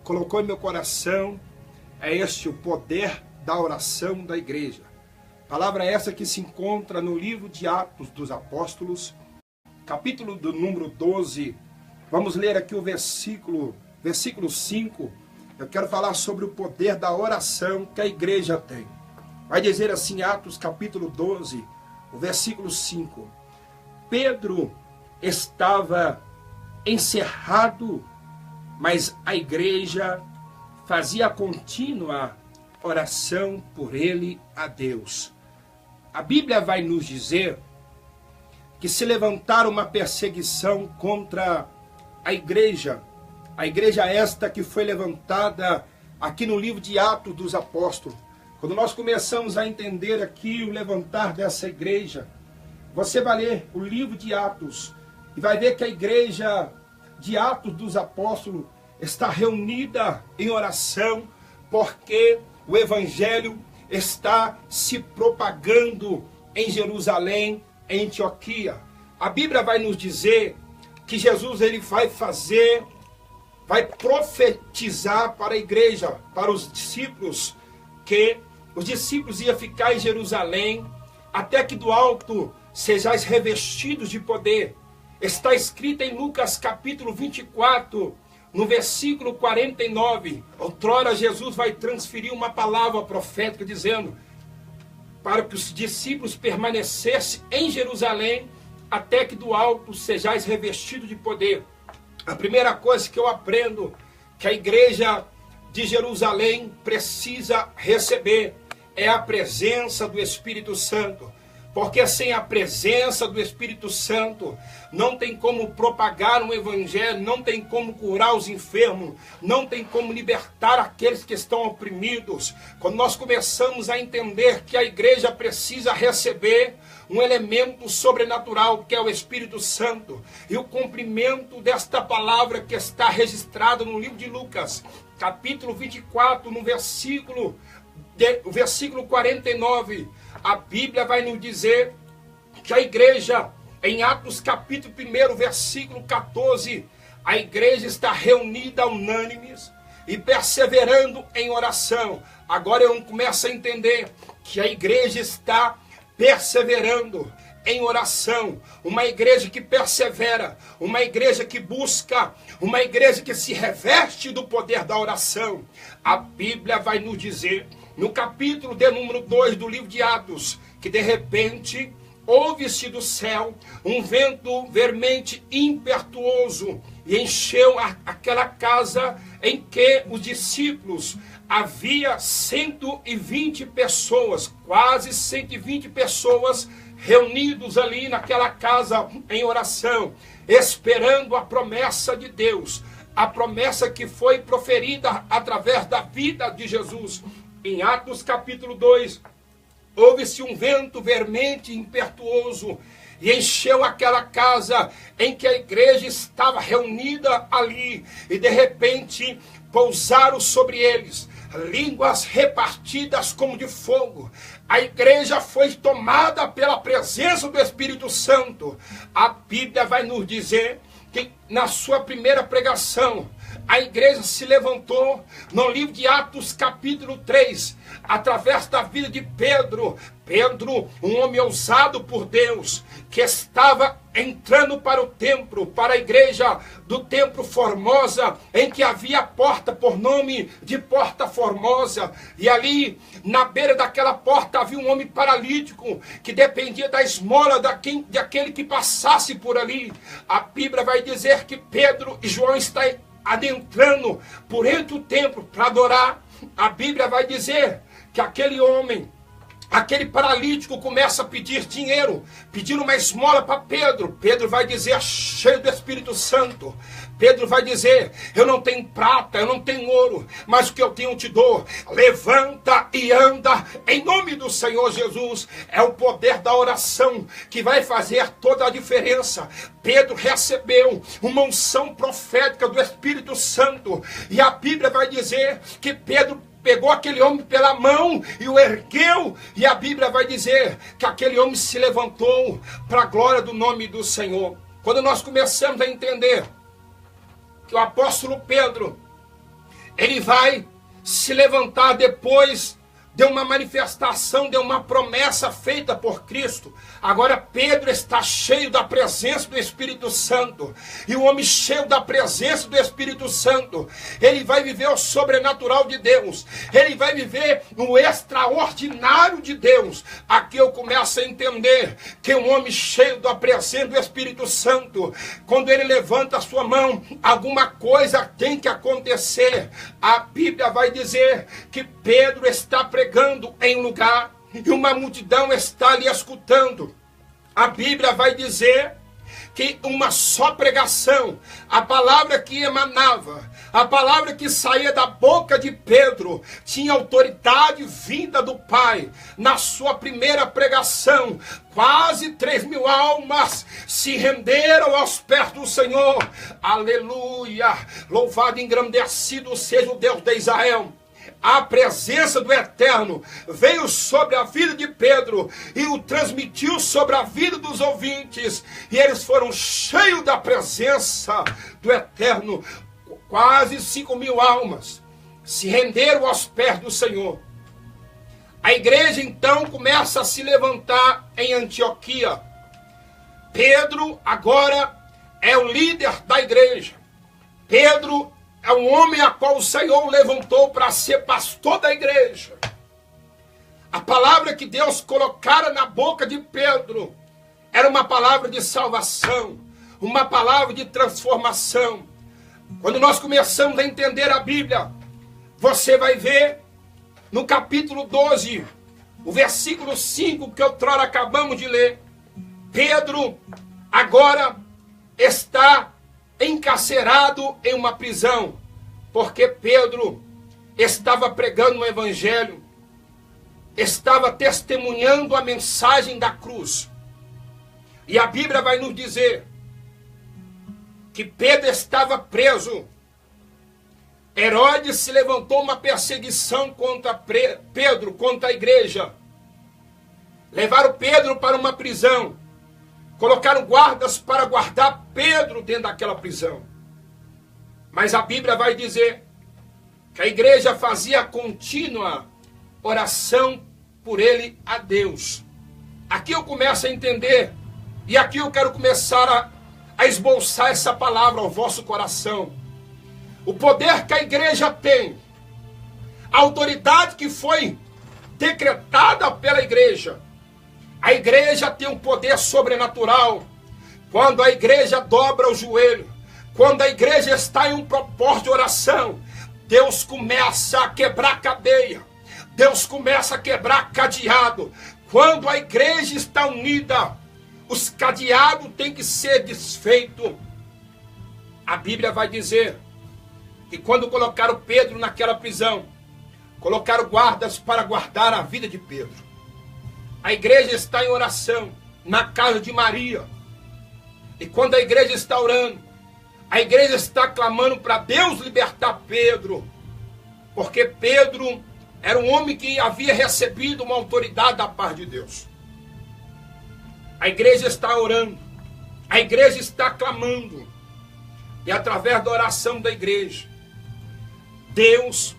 colocou em meu coração é este, o poder da oração da igreja. Palavra essa que se encontra no livro de Atos dos Apóstolos, capítulo do número 12. Vamos ler aqui o versículo 5. Eu quero falar sobre o poder da oração que a igreja tem. Vai dizer assim, Atos capítulo 12, o versículo 5. Pedro estava encerrado, mas a igreja fazia contínua oração por ele a Deus. A Bíblia vai nos dizer que se levantaram uma perseguição contra a igreja esta que foi levantada aqui no livro de Atos dos Apóstolos. Quando nós começamos a entender aqui o levantar dessa igreja, você vai ler o livro de Atos e vai ver que a igreja de Atos dos Apóstolos está reunida em oração, porque o evangelho está se propagando em Jerusalém, em Antioquia. A Bíblia vai nos dizer que Jesus ele vai profetizar para a igreja, para os discípulos, que os discípulos iam ficar em Jerusalém até que do alto sejais revestidos de poder. Está escrito em Lucas capítulo 24, no versículo 49. Outrora Jesus vai transferir uma palavra profética dizendo para que os discípulos permanecessem em Jerusalém até que do alto sejais revestidos de poder. A primeira coisa que eu aprendo que a igreja de Jerusalém precisa receber é a presença do Espírito Santo. Porque sem a presença do Espírito Santo, não tem como propagar um evangelho, não tem como curar os enfermos, não tem como libertar aqueles que estão oprimidos. Quando nós começamos a entender que a igreja precisa receber um elemento sobrenatural, que é o Espírito Santo, e o cumprimento desta palavra que está registrada no livro de Lucas, capítulo 24, no versículo 49, a Bíblia vai nos dizer que a igreja, em Atos capítulo 1, versículo 14, a igreja está reunida unânimes e perseverando em oração. Agora eu começo a entender que a igreja está perseverando em oração, uma igreja que persevera, uma igreja que busca, uma igreja que se reveste do poder da oração. A Bíblia vai nos dizer no capítulo de número 2 do livro de Atos, que de repente ouve-se do céu um vento vermente impetuoso e encheu aquela casa em que os discípulos, havia 120 pessoas, quase 120 pessoas reunidos ali naquela casa em oração, esperando a promessa de Deus, a promessa que foi proferida através da vida de Jesus. Em Atos capítulo 2, houve-se um vento vermente impetuoso e encheu aquela casa em que a igreja estava reunida ali. E de repente pousaram sobre eles línguas repartidas como de fogo. A igreja foi tomada pela presença do Espírito Santo. A Bíblia vai nos dizer que na sua primeira pregação, a igreja se levantou no livro de Atos capítulo 3, através da vida de Pedro. Pedro, um homem ousado por Deus, que estava entrando para o templo, para a igreja do templo Formosa, em que havia porta por nome de Porta Formosa. E ali, na beira daquela porta, havia um homem paralítico, que dependia da esmola daquele que passasse por ali. A Bíblia vai dizer que Pedro e João estão adentrando por entre o templo para adorar. A Bíblia vai dizer que aquele homem, aquele paralítico, começa a pedir dinheiro, pedindo uma esmola para Pedro. Pedro vai dizer, cheio do Espírito Santo, Pedro vai dizer, eu não tenho prata, eu não tenho ouro, mas o que eu tenho eu te dou. Levanta e anda em nome do Senhor Jesus. É o poder da oração que vai fazer toda a diferença. Pedro recebeu uma unção profética do Espírito Santo, e a Bíblia vai dizer que Pedro pegou aquele homem pela mão e o ergueu, e a Bíblia vai dizer que aquele homem se levantou para a glória do nome do Senhor. Quando nós começamos a entender que o apóstolo Pedro, ele vai se levantar depois de uma manifestação, de uma promessa feita por Cristo. Agora Pedro está cheio da presença do Espírito Santo. E o homem cheio da presença do Espírito Santo, ele vai viver o sobrenatural de Deus. Ele vai viver o extraordinário de Deus. Aqui eu começo a entender que um homem cheio da presença do Espírito Santo, quando ele levanta a sua mão, alguma coisa tem que acontecer. A Bíblia vai dizer que Pedro está pregando em um lugar e uma multidão está ali escutando. A Bíblia vai dizer que uma só pregação, a palavra que emanava, a palavra que saía da boca de Pedro, tinha autoridade vinda do Pai. Na sua primeira pregação, quase 3.000 almas se renderam aos pés do Senhor. Aleluia! Louvado e engrandecido seja o Deus de Israel. A presença do Eterno veio sobre a vida de Pedro e o transmitiu sobre a vida dos ouvintes. E eles foram cheios da presença do Eterno. Quase 5.000 almas se renderam aos pés do Senhor. A igreja então começa a se levantar em Antioquia. Pedro agora é o líder da igreja. Pedro é um homem a qual o Senhor levantou para ser pastor da igreja. A palavra que Deus colocara na boca de Pedro era uma palavra de salvação, uma palavra de transformação. Quando nós começamos a entender a Bíblia, você vai ver no capítulo 12, o versículo 5 que outrora acabamos de ler. Pedro agora está encarcerado em uma prisão, porque Pedro estava pregando o evangelho, estava testemunhando a mensagem da cruz. E a Bíblia vai nos dizer que Pedro estava preso. Herodes se levantou uma perseguição contra Pedro, contra a igreja. Levaram Pedro para uma prisão. Colocaram guardas para guardar Pedro dentro daquela prisão. Mas a Bíblia vai dizer que a igreja fazia contínua oração por ele a Deus. Aqui eu começo a entender, e aqui eu quero começar a esboçar essa palavra ao vosso coração. O poder que a igreja tem, a autoridade que foi decretada pela igreja. A igreja tem um poder sobrenatural. Quando a igreja dobra o joelho, quando a igreja está em um propósito de oração, Deus começa a quebrar cadeia. Deus começa a quebrar cadeado. Quando a igreja está unida, os cadeados têm que ser desfeitos. A Bíblia vai dizer que quando colocaram Pedro naquela prisão, colocaram guardas para guardar a vida de Pedro. A igreja está em oração na casa de Maria. E quando a igreja está orando, a igreja está clamando para Deus libertar Pedro. Porque Pedro era um homem que havia recebido uma autoridade da parte de Deus. A igreja está orando. A igreja está clamando. E através da oração da igreja, Deus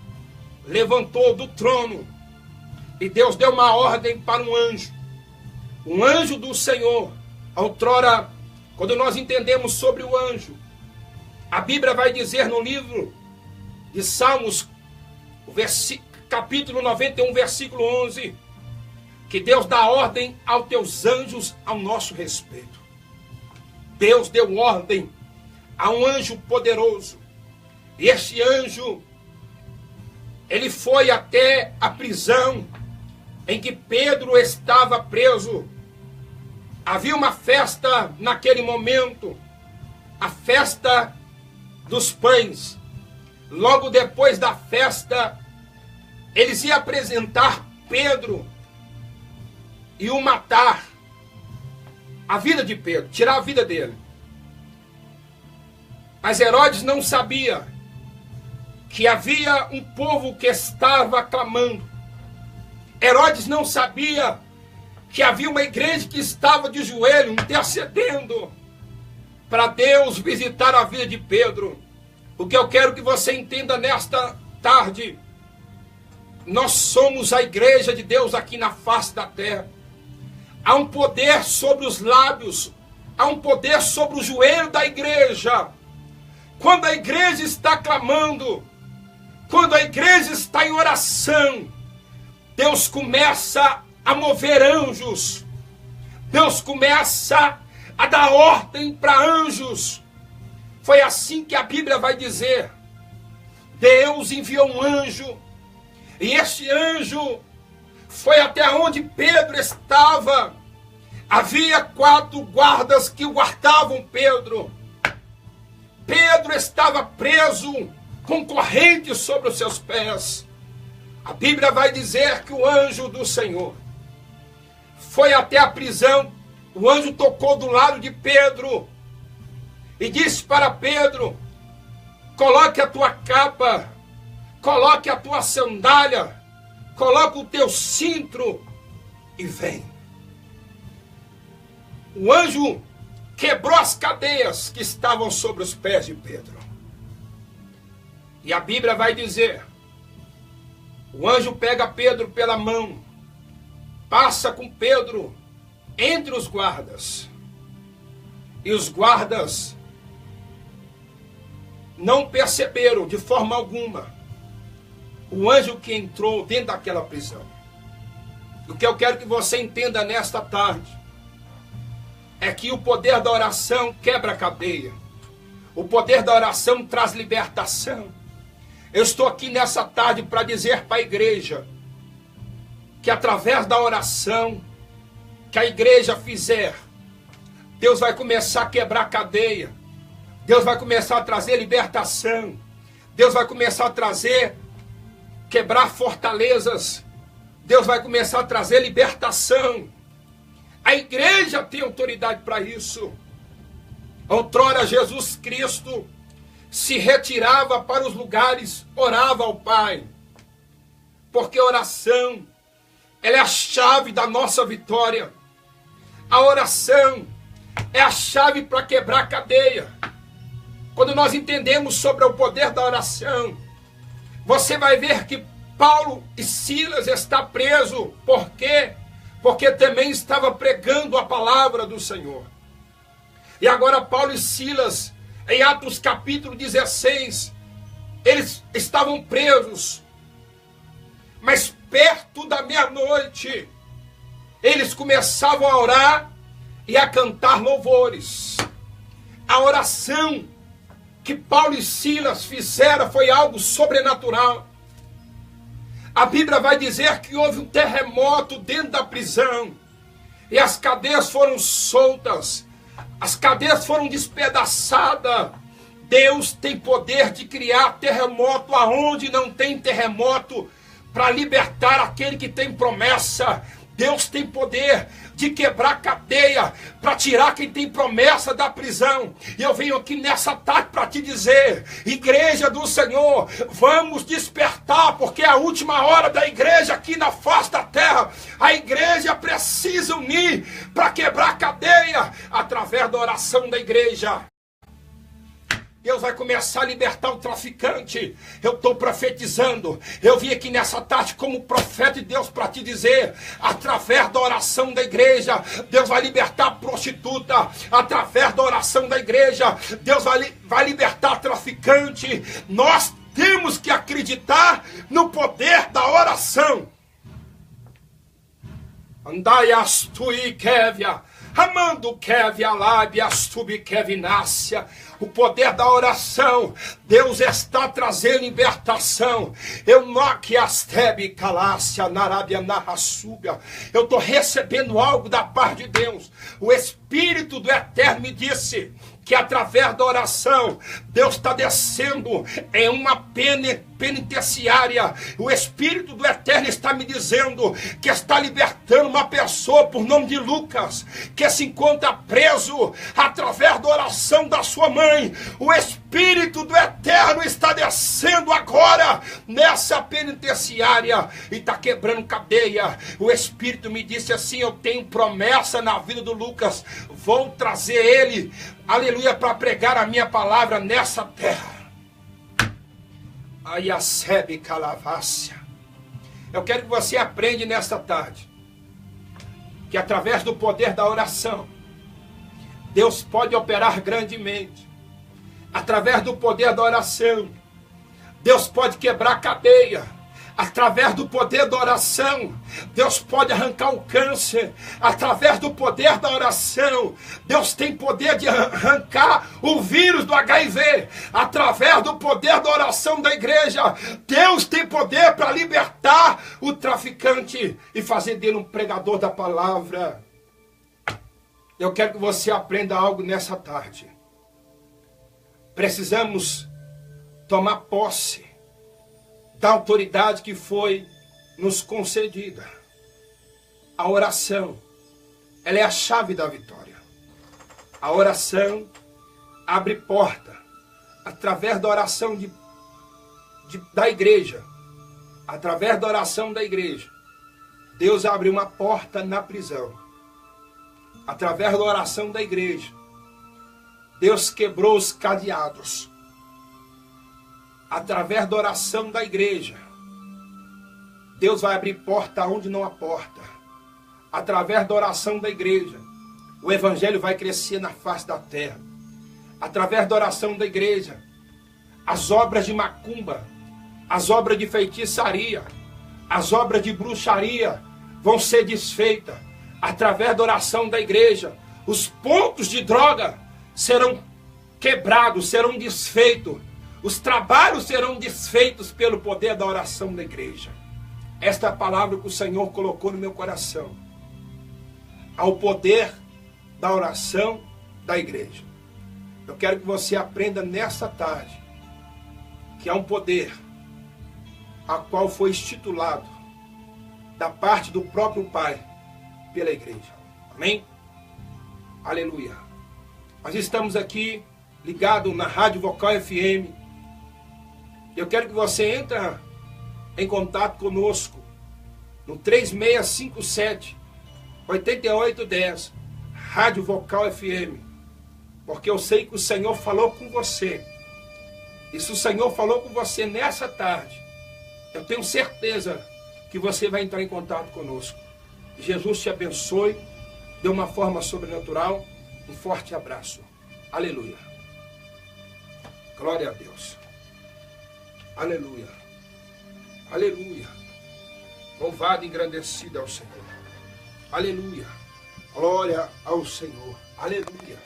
levantou do trono. E Deus deu uma ordem para um anjo. Um anjo do Senhor. Outrora, quando nós entendemos sobre o anjo, a Bíblia vai dizer no livro de Salmos, capítulo 91, versículo 11, que Deus dá ordem aos teus anjos ao nosso respeito. Deus deu ordem a um anjo poderoso. E este anjo, ele foi até a prisão em que Pedro estava preso. Havia uma festa naquele momento, a festa dos pães. Logo depois da festa, eles iam apresentar Pedro e o matar. A vida de Pedro, tirar a vida dele. Mas Herodes não sabia que havia um povo que estava clamando. Herodes não sabia que havia uma igreja que estava de joelho, intercedendo para Deus visitar a vida de Pedro. O que eu quero que você entenda nesta tarde, nós somos a igreja de Deus aqui na face da terra. Há um poder sobre os lábios, há um poder sobre o joelho da igreja. Quando a igreja está clamando, quando a igreja está em oração, Deus começa a mover anjos. Deus começa a dar ordem para anjos. Foi assim que a Bíblia vai dizer. Deus enviou um anjo, e este anjo foi até onde Pedro estava. Havia 4 guardas que guardavam Pedro. Pedro estava preso com correntes sobre os seus pés. A Bíblia vai dizer que o anjo do Senhor foi até a prisão. O anjo tocou do lado de Pedro e disse para Pedro: coloque a tua capa, coloque a tua sandália, coloque o teu cinto e vem. O anjo quebrou as cadeias que estavam sobre os pés de Pedro. E a Bíblia vai dizer: o anjo pega Pedro pela mão, passa com Pedro entre os guardas. E os guardas não perceberam de forma alguma o anjo que entrou dentro daquela prisão. O que eu quero que você entenda nesta tarde é que o poder da oração quebra a cadeia. O poder da oração traz libertação. Eu estou aqui nessa tarde para dizer para a igreja que através da oração que a igreja fizer, Deus vai começar a quebrar a cadeia. Deus vai começar a trazer libertação. Deus vai começar a quebrar fortalezas. Deus vai começar a trazer libertação. A igreja tem autoridade para isso. Outrora Jesus Cristo se retirava para os lugares, orava ao Pai. Porque a oração, ela é a chave da nossa vitória. A oração é a chave para quebrar a cadeia. Quando nós entendemos sobre o poder da oração, você vai ver que Paulo e Silas estão presos. Por quê? Porque também estava pregando a palavra do Senhor. E agora Paulo e Silas, em Atos capítulo 16, eles estavam presos. Mas perto da meia-noite, eles começavam a orar e a cantar louvores. A oração que Paulo e Silas fizeram foi algo sobrenatural. A Bíblia vai dizer que houve um terremoto dentro da prisão. E as cadeias foram soltas. As cadeias foram despedaçadas. Deus tem poder de criar terremoto aonde não tem terremoto, para libertar aquele que tem promessa. Deus tem poder de quebrar cadeia, para tirar quem tem promessa da prisão. E eu venho aqui nessa tarde para te dizer, igreja do Senhor, vamos despertar, porque é a última hora da igreja aqui na face da terra. A igreja precisa unir para quebrar cadeia, através da oração da igreja. Deus vai começar a libertar o traficante. Eu estou profetizando. Eu vim aqui nessa tarde como profeta de Deus para te dizer, através da oração da igreja, Deus vai libertar a prostituta. Através da oração da igreja, Deus vai libertar o traficante. Nós temos que acreditar no poder da oração. Andai astui kevia, amando kevia lábia, astubi kevinácia. O poder da oração, Deus está trazendo libertação. Eu estou recebendo algo da parte de Deus. O Espírito do Eterno me disse que através da oração, Deus está descendo em uma penitenciária. O Espírito do Eterno está me dizendo que está libertando uma pessoa por nome de Lucas, que se encontra preso através da oração da sua mãe. O Espírito do Eterno está descendo agora nessa penitenciária e está quebrando cadeia. O Espírito me disse assim: eu tenho promessa na vida do Lucas, vou trazer ele, aleluia, para pregar a minha palavra nessa terra. Ayasebe Calavácia. Eu quero que você aprenda nesta tarde que através do poder da oração, Deus pode operar grandemente. Através do poder da oração, Deus pode quebrar cadeia. Através do poder da oração, Deus pode arrancar o câncer. Através do poder da oração, Deus tem poder de arrancar o vírus do HIV. Através do poder da oração da igreja, Deus tem poder para libertar o traficante e fazer dele um pregador da palavra. Eu quero que você aprenda algo nessa tarde. Precisamos tomar posse da autoridade que foi nos concedida. A oração, ela é a chave da vitória. A oração abre porta. Através da oração da igreja, através da oração da igreja, Deus abre uma porta na prisão. Através da oração da igreja, Deus quebrou os cadeados. Através da oração da igreja, Deus vai abrir porta onde não há porta. Através da oração da igreja, o evangelho vai crescer na face da terra. Através da oração da igreja, as obras de macumba, as obras de feitiçaria, as obras de bruxaria vão ser desfeitas. Através da oração da igreja, os pontos de droga serão quebrados, serão desfeitos. Os trabalhos serão desfeitos pelo poder da oração da igreja. Esta é a palavra que o Senhor colocou no meu coração. Ao poder da oração da igreja. Eu quero que você aprenda nesta tarde que há um poder a qual foi instituído da parte do próprio Pai pela igreja. Amém? Aleluia. Nós estamos aqui ligados na Rádio Vocal FM. Eu quero que você entre em contato conosco no 3657-8810, Rádio Vocal FM, porque eu sei que o Senhor falou com você. E se o Senhor falou com você nessa tarde, eu tenho certeza que você vai entrar em contato conosco. Jesus te abençoe de uma forma sobrenatural. Um forte abraço. Aleluia. Glória a Deus. Aleluia. Aleluia. Louvado e engrandecido ao Senhor. Aleluia. Glória ao Senhor. Aleluia.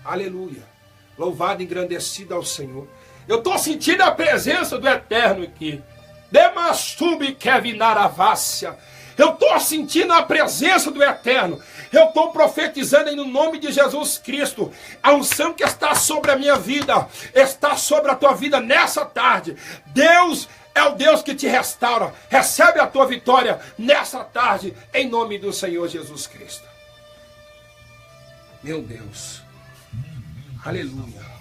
Aleluia. Louvado e engrandecido ao Senhor. Eu estou sentindo a presença do Eterno aqui. Demastube Kevinaravácia. Eu estou sentindo a presença do Eterno. Eu estou profetizando no nome de Jesus Cristo. A unção que está sobre a minha vida, está sobre a tua vida nessa tarde. Deus é o Deus que te restaura. Recebe a tua vitória nessa tarde, em nome do Senhor Jesus Cristo. Meu Deus. Aleluia.